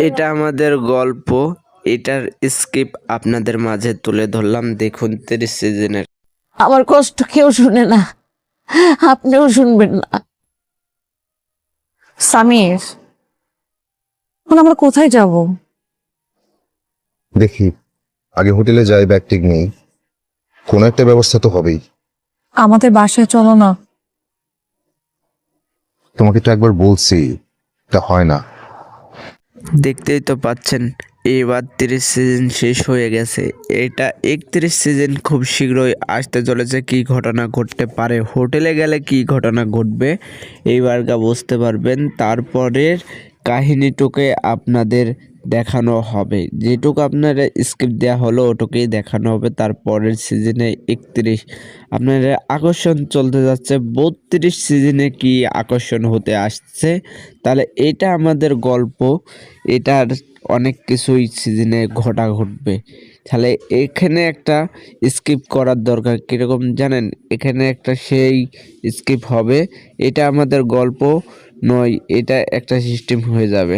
এটা আমাদের গল্প, এটার স্ক্রিপ্ট আপনাদের মাঝে তুলে ধরলাম। দেখুন 30 সিজনের। আমার কষ্ট কেউ শুনে না, আপনিও শুনবেন না। সামির, এখন আমরা কোথায় যাব? দেখি, আগে হোটেলে যাই, ব্যাগ ঠিক নেই, কোনো একটা ব্যবস্থা তো হবেই। আমাদের বাসায় চলো না। তোমাকে তো একবার বলছি, তা হয় না। দেখতেই তো পাচ্ছেন, এবার 30 সিজন শেষ হয়ে গেছে। এটা 31 সিজন খুব শীঘ্রই আসতে চলেছে। কি ঘটনা ঘটতে পারে, হোটেলে গেলে কি ঘটনা ঘটবে, এইবার বুঝতে পারবেন। তারপরের কাহিনীটুকে আপনাদের দেখানো হবে, যেটুকু আপনারা স্ক্রিপ্ট দেওয়া হলো ওটুকুই দেখানো হবে। তারপরের সিজনে 31 আপনাদের আকর্ষণ চলতে যাচ্ছে। 32 সিজনে কি আকর্ষণ হতে আসছে, তাহলে এটা আমাদের গল্প, এটার অনেক কিছুই সিজনে ঘটবে। তাহলে এখানে একটা স্কিপ করার দরকার, কীরকম জানেন? এখানে একটা সেই স্কিপ হবে, এটা আমাদের গল্প নয়, এটা একটা সিস্টেম হয়ে যাবে।